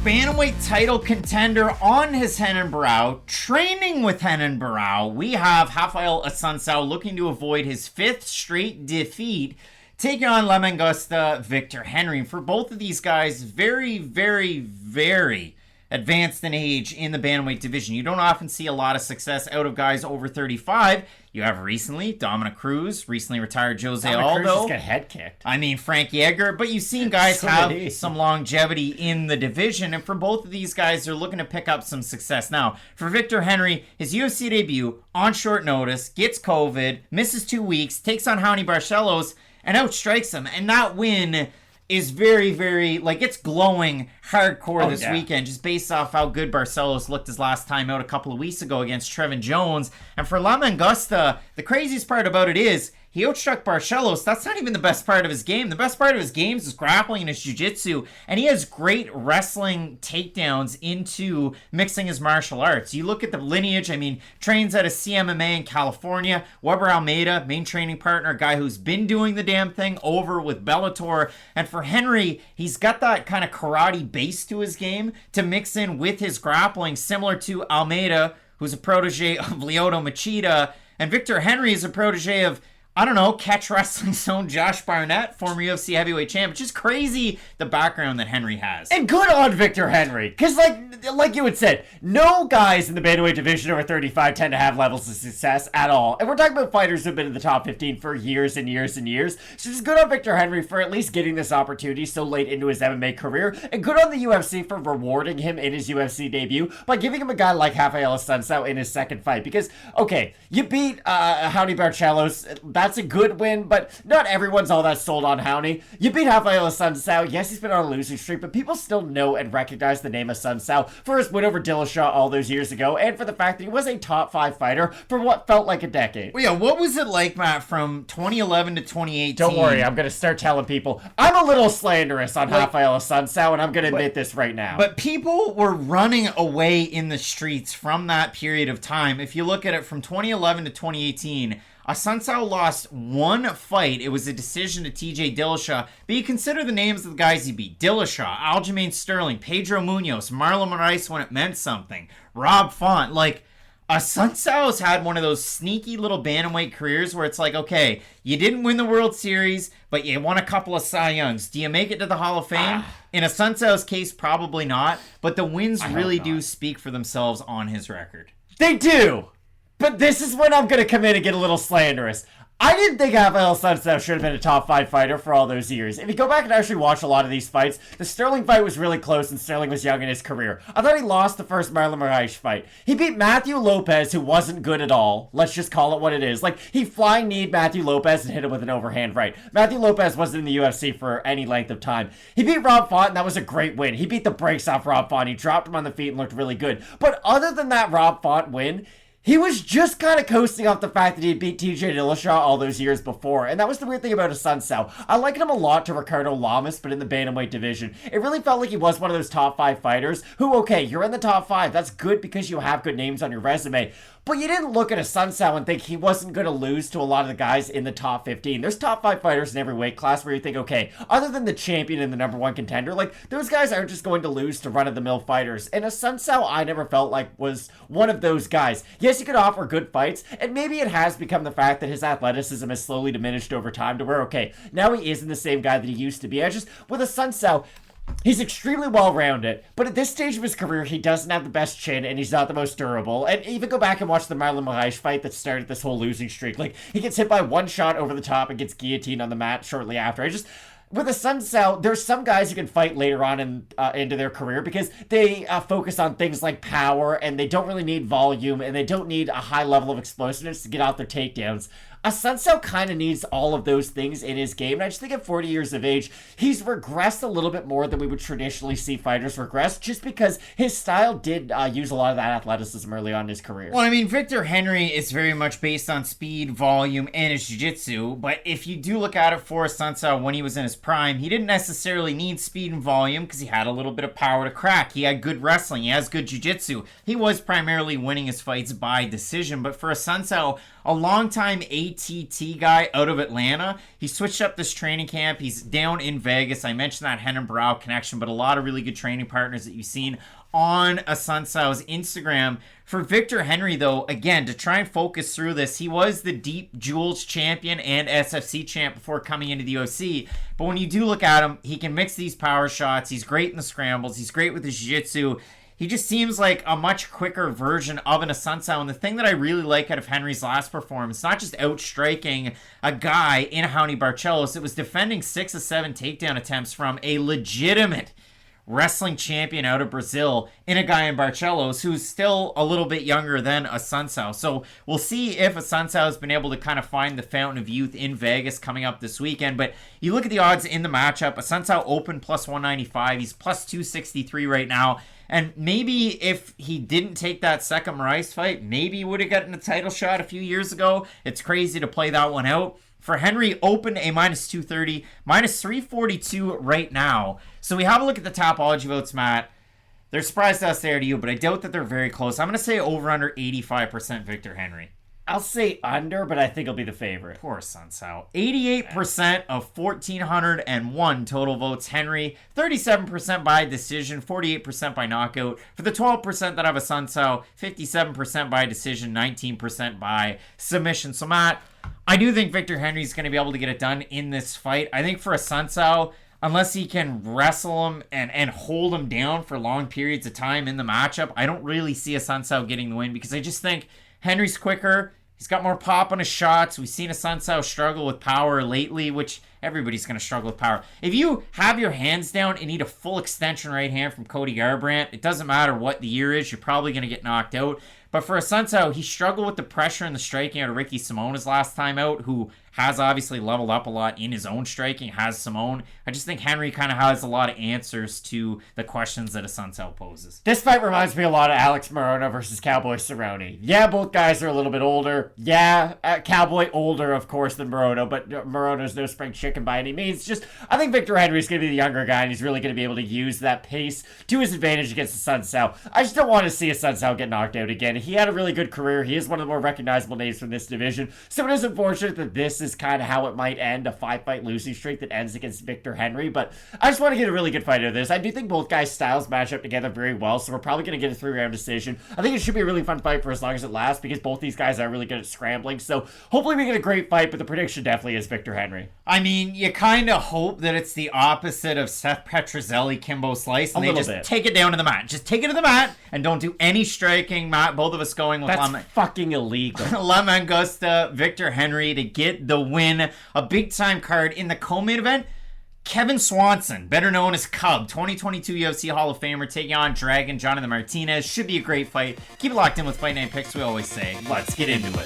Bantamweight title contender on his Renan Barão, training with Renan Barão. We have Raphael Assuncao looking to avoid his 5th straight defeat, taking on Mangosta Victor Henry. For both of these guys, very, very, very advanced in age in the bantamweight division. You don't often see a lot of success out of guys over 35. You have recently Dominic Cruz, recently retired Jose Aldo. Cruz just got head kicked. I mean, Frank Yeager. But you've seen guys have some longevity in the division. And for both of these guys, they're looking to pick up some success. Now, for Victor Henry, his UFC debut on short notice, gets COVID, misses 2 weeks, takes on Raoni Barcelos, and outstrikes him. And that win is very, very, like, it's glowing hardcore this weekend, just based off how good Barcelos looked his last time out a couple of weeks ago against Trevin Jones. And for Mangosta, the craziest part about it is he outstruck Barcelos. That's not even the best part of his game. The best part of his game is grappling and his jiu-jitsu, and he has great wrestling takedowns into mixing his martial arts. You look at the lineage, I mean, trains out of CMMA in California. Weber Almeida, main training partner, a guy who's been doing the damn thing over with Bellator. And for Henry, he's got that kind of karate base to his game to mix in with his grappling, similar to Almeida, who's a protege of Lyoto Machida. And Victor Henry is a protege of, I don't know, Catch Wrestling's own Josh Barnett, former UFC heavyweight champ. It's just crazy the background that Henry has. And good on Victor Henry. Because like you had said, no guys in the bantamweight division over 35 tend to have levels of success at all. And we're talking about fighters who've been in the top 15 for years and years and years. So just good on Victor Henry for at least getting this opportunity so late into his MMA career. And good on the UFC for rewarding him in his UFC debut by giving him a guy like Raphael Assuncao in his second fight. Because, okay, you beat Raoni Barcelos. That's a good win, but not everyone's all that sold on Raoni. You beat Raphael Assuncao. Yes, he's been on a losing streak, but people still know and recognize the name Assuncao for his win over Dillashaw all those years ago, and for the fact that he was a top 5 fighter for what felt like a decade. Well, yeah, what was it like, Matt, from 2011 to 2018? Don't worry, I'm going to start telling people. I'm a little slanderous on Raphael Assuncao, and I'm going to admit this right now. But people were running away in the streets from that period of time. If you look at it from 2011 to 2018, Assuncao lost one fight. It was a decision to TJ Dillashaw. But you consider the names of the guys he beat. Dillashaw, Aljamain Sterling, Pedro Munoz, Marlon Moraes when it meant something, Rob Font. Like, Assuncao's had one of those sneaky little bantamweight careers where it's like, okay, you didn't win the World Series, but you won a couple of Cy Youngs. Do you make it to the Hall of Fame? In Assuncao's case, probably not. But the wins really do speak for themselves on his record. They do! But this is when I'm going to come in and get a little slanderous. I didn't think Raphael Assuncao should have been a top 5 fighter for all those years. If you go back and actually watch a lot of these fights, the Sterling fight was really close and Sterling was young in his career. I thought he lost the first Marlon Moraes fight. He beat Matthew Lopez, who wasn't good at all. Let's just call it what it is. Like, he flying kneed Matthew Lopez and hit him with an overhand right. Matthew Lopez wasn't in the UFC for any length of time. He beat Rob Font, and that was a great win. He beat the brakes off Rob Font. He dropped him on the feet and looked really good. But other than that Rob Font win, he was just kind of coasting off the fact that he beat TJ Dillashaw all those years before, and that was the weird thing about Assuncao. I likened him a lot to Ricardo Lamas, but in the bantamweight division. It really felt like he was one of those top 5 fighters who, okay, you're in the top 5. That's good because you have good names on your resume. But you didn't look at Assuncao and think he wasn't going to lose to a lot of the guys in the top 15. There's top 5 fighters in every weight class where you think, okay, other than the champion and the number 1 contender, like, those guys aren't just going to lose to run-of-the-mill fighters. And Assuncao, I never felt like was one of those guys. Yes, he could offer good fights, and maybe it has become the fact that his athleticism has slowly diminished over time to where, okay, now he isn't the same guy that he used to be. With Assuncao, he's extremely well-rounded, but at this stage of his career, he doesn't have the best chin, and he's not the most durable. And even go back and watch the Marlon Moraes fight that started this whole losing streak. Like, he gets hit by one shot over the top and gets guillotined on the mat shortly after. With Assuncao, there's some guys who can fight later on into their career because they focus on things like power, and they don't really need volume, and they don't need a high level of explosiveness to get out their takedowns. Assuncao kind of needs all of those things in his game, and I just think at 40 years of age, he's regressed a little bit more than we would traditionally see fighters regress, just because his style did use a lot of that athleticism early on in his career. Well, I mean, Victor Henry is very much based on speed, volume, and his jiu-jitsu, but if you do look at it for Assuncao when he was in his prime, he didn't necessarily need speed and volume because he had a little bit of power to crack. He had good wrestling. He has good jiu-jitsu. He was primarily winning his fights by decision, but for Assuncao, a longtime ATT guy out of Atlanta. He switched up this training camp. He's down in Vegas. I mentioned that Hen and Brow connection, but a lot of really good training partners that you've seen on Assuncao's Instagram. For Victor Henry, though, again, to try and focus through this, he was the Deep Jewels champion and SFC champ before coming into the UFC. But when you do look at him, he can mix these power shots. He's great in the scrambles. He's great with his jiu-jitsu. He just seems like a much quicker version of an Assuncao. And the thing that I really like out of Henry's last performance, not just outstriking a guy in Raoni Barcelos, it was defending 6 of 7 takedown attempts from a legitimate wrestling champion out of Brazil in a guy in Barcelos who's still a little bit younger than Assuncao. So we'll see if Assuncao has been able to kind of find the fountain of youth in Vegas coming up this weekend. But you look at the odds in the matchup, Assuncao open plus 195. He's plus 263 right now. And maybe if he didn't take that second Moraes fight, maybe he would have gotten a title shot a few years ago. It's crazy to play that one out. For Henry, open a minus 230, minus 342 right now. So we have a look at the Topology votes, Matt. They're surprised us there to you, but I doubt that they're very close. I'm going to say over under 85% Victor Henry. I'll say under, but I think he'll be the favorite. Poor Assuncao. 88% of 1,401 total votes Henry. 37% by decision. 48% by knockout. For the 12% that have Assuncao, 57% by decision. 19% by submission. So, Matt, I do think Victor Henry's going to be able to get it done in this fight. I think for Assuncao, unless he can wrestle him and hold him down for long periods of time in the matchup, I don't really see Assuncao getting the win because I just think Henry's quicker. He's got more pop on his shots. We've seen Assuncao struggle with power lately, which everybody's going to struggle with power. If you have your hands down and need a full extension right hand from Cody Garbrandt, it doesn't matter what the year is, you're probably going to get knocked out. But for Assuncao, he struggled with the pressure and the striking out of Ricky Simon his last time out, who has obviously leveled up a lot in his own striking, has Simon. I just think Henry kind of has a lot of answers to the questions that Assuncao poses. This fight reminds me a lot of Alex Morono versus Cowboy Cerrone. Yeah, both guys are a little bit older. Yeah, Cowboy older, of course, than Morono, but Morono's no spring chicken by any means. Just, I think Victor Henry's going to be the younger guy, and he's really going to be able to use that pace to his advantage against Assuncao. I just don't want to see Assuncao get knocked out again. He had a really good career. He is one of the more recognizable names from this division. So it is unfortunate that this is kind of how it might end, a 5-fight losing streak that ends against Victor Henry. But I just want to get a really good fight out of this. I do think both guys' styles match up together very well, so we're probably going to get a 3-round decision. I think it should be a really fun fight for as long as it lasts because both these guys are really good at scrambling. So hopefully we get a great fight, but the prediction definitely is Victor Henry. I mean, you kind of hope that it's the opposite of Seth Petrozelli, Kimbo Slice, and they just take it down to the mat. Just take it to the mat and don't do any striking. Matt, both of us going with fucking illegal. La Mangosta, Victor Henry to get the win. A big-time card in the co-main event. Kevin Swanson, better known as Cub, 2022 UFC Hall of Famer, taking on Dragon Jonathan Martinez. Should be a great fight. Keep it locked in with Fight Night Picks, we always say. Let's get into it.